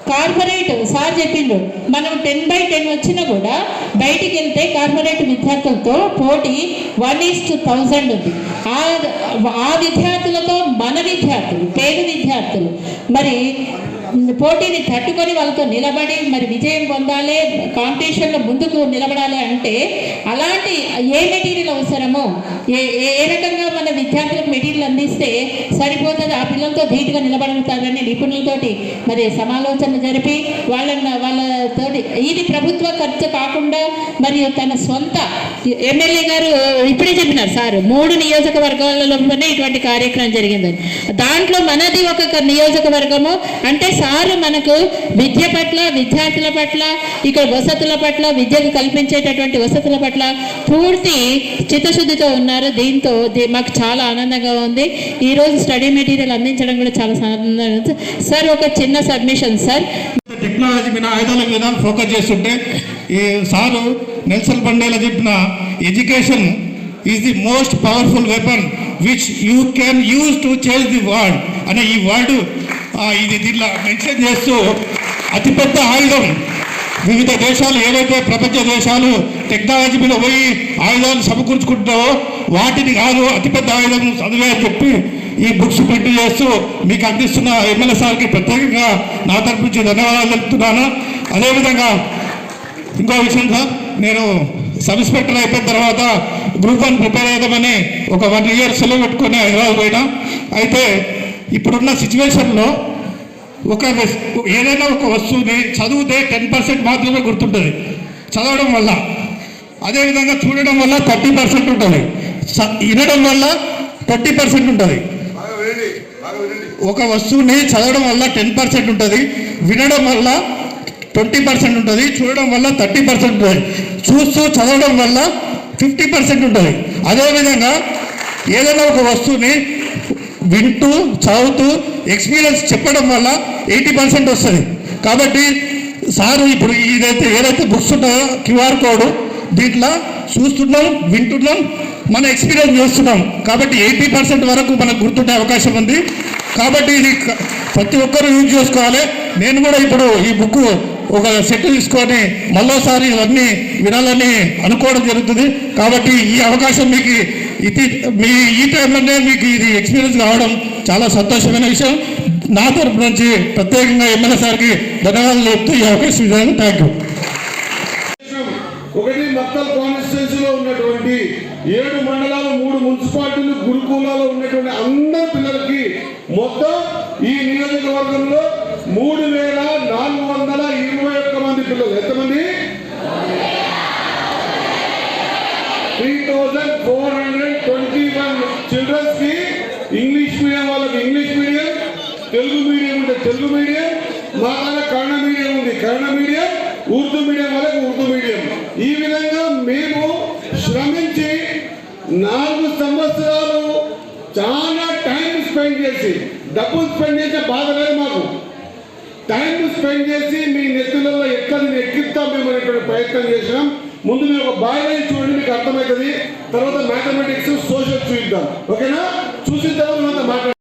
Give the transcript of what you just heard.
Corporate sir చెప్పిండ్రు, మనం 10/10 వచ్చినా కూడా బయటికి వెళ్తే కార్పొరేట్ విద్యార్థులతో పోటీ 1:1000 ఉంది. ఆ విద్యార్థులతో మన విద్యార్థులు, పేద విద్యార్థులు మరి పోటీని తట్టుకొని వాళ్ళతో నిలబడి మరి విజయం పొందాలి, కాంపిటీషన్లో ముందుకు నిలబడాలి అంటే అలాంటి ఏ మెటీరియల్ అవసరమో, ఏ రకంగా మన విద్యార్థులకు మెటీరియల్ అందిస్తే సరిపోతుంది, ఆ పిల్లలతో ధీటుగా నిలబడతారని నిపుణులతోటి మరి సమాలోచన జరిపి వాళ్ళతోటి ఇది ప్రభుత్వ ఖర్చు కాకుండా మరియు తన సొంత ఎమ్మెల్యే గారు ఇప్పుడే చెప్పినారు సార్ 3 నియోజకవర్గాలలోనే ఇటువంటి కార్యక్రమం జరిగిందని. దాంట్లో మనది ఒక నియోజకవర్గము అంటే సారు మనకు విద్య పట్ల, విద్యార్థుల పట్ల, ఇక్కడ వసతుల పట్ల, విద్యకు కల్పించేటటువంటి వసతుల పట్ల పూర్తి చిత్తశుద్ధితో ఉన్నారు. దీంతో మాకు చాలా ఆనందంగా ఉంది. ఈరోజు స్టడీ మెటీరియల్ అందించడం కూడా చాలా ఆనందంగా ఉంది సార్. ఒక చిన్న సబ్మిషన్ సార్, టెక్నాలజీ మీద, ఆయుధాల మీద ఫోకస్ చేస్తుంటే ఈ సారు నెల్సన్ మండేలా చెప్పిన education is the most powerful weapon which you can use to change the world అనే ఈ వర్డ్ ఇది దీంట్లో మెన్షన్ చేస్తూ అతిపెద్ద ఆయుధం వివిధ దేశాలు ఏవైతే ప్రపంచ దేశాలు టెక్నాలజీ మీద పోయి ఆయుధాలు సమకూర్చుకుంటావో వాటిని కాదు అతిపెద్ద ఆయుధం చదివే అని చెప్పి ఈ బుక్స్ ప్రింట్ చేస్తూ మీకు అందిస్తున్న ఎమ్మెల్యే సార్కి ప్రత్యేకంగా నా తరపు నుంచి ధన్యవాదాలు తెలుపుతున్నాను. అదేవిధంగా ఇంకో విషయం సార్, నేను సబ్ ఇన్స్పెక్టర్ అయిపోయిన తర్వాత గ్రూప్ 1 ప్రిపేర్ అవుదామని ఒక 1 year సెలవు పెట్టుకొని హైదరాబాద్ పోయినా. అయితే ఇప్పుడున్న సిచ్యువేషన్లో ఏదైనా ఒక వస్తువుని చదివితే 10% మాత్రమే గుర్తుంటుంది చదవడం వల్ల. అదేవిధంగా చూడడం వల్ల 30% ఉంటుంది, వినడం వల్ల 20% ఉంటుంది. ఒక వస్తువుని చదవడం వల్ల 10% ఉంటుంది, వినడం వల్ల 20% ఉంటుంది, చూడడం వల్ల 30% ఉంటుంది, చూస్తూ చదవడం వల్ల 50% ఉంటుంది. అదేవిధంగా ఏదైనా ఒక వస్తువుని వింటూ చదువుతూ ఎక్స్పీరియన్స్ చెప్పడం వల్ల 80% వస్తుంది. కాబట్టి సారు ఇప్పుడు ఏదైతే బుక్స్ ఉన్నాయో QR కోడ్ దీంట్లో చూస్తున్నాం, వింటున్నాం, మన ఎక్స్పీరియన్స్ చేస్తున్నాం. కాబట్టి 80% వరకు మనకు గుర్తుండే అవకాశం ఉంది. కాబట్టి ఇది ప్రతి ఒక్కరూ యూజ్ చేసుకోవాలి. నేను కూడా ఇప్పుడు ఈ బుక్ ఒక సెట్ తీసుకొని మళ్ళోసారి ఇవన్నీ వినాలని అనుకోవడం జరుగుతుంది. కాబట్టి ఈ అవకాశం మీకు ఈ టైంలోనే మీకు ఇది ఎక్స్పీరియన్స్ కావడం చాలా సంతోషమైన విషయం. నా తరపు నుంచి ప్రత్యేకంగా ఎమ్మెల్యే సార్కి ధన్యవాదాలు చెప్తూ ఈ అవకాశం ఇచ్చాను. Thank you. ఒకటి మత్తల్ కాన్స్టిట్యున్సీలో ఉన్నటువంటి 7 మండలాలు, 3 మున్సిపాలిటీలు, గురుకులాలో ఉన్నటువంటి అందరి పిల్లలకి మొత్తం ఈ నియోజకవర్గంలో 3421 మంది పిల్లలు. ఎంతమంది? 3421 చిల్డ్రన్స్ కి ఇంగ్లీష్ మీడియం వాళ్ళకి ఇంగ్లీష్ మీడియం, తెలుగు మీడియం ఉంటే తెలుగు మీడియం, మా కన్నడ మీడియం ఉంది కన్నడ మీడియం, ఉర్దూ మీడియం వాళ్ళకి ఉర్దూ మీడియం. ఈ విధంగా మేము శ్రమించి 4 సంవత్సరాలు చాలా టైం స్పెండ్ చేసి, డబ్బులు స్పెండ్ చేసే బాధ లేదు మాకు, టైం స్పెండ్ చేసి మీ నెత్తులలో ఎక్కడిని ఎక్కిస్తాం మేము అనేటువంటి ప్రయత్నం చేసినాం. ముందు మీరు ఒక బాగా చూడండి, మీకు అర్థమవుతుంది. తర్వాత మ్యాథమెటిక్స్, సోషల్ చూద్దాం, ఓకేనా? చూసిన తర్వాత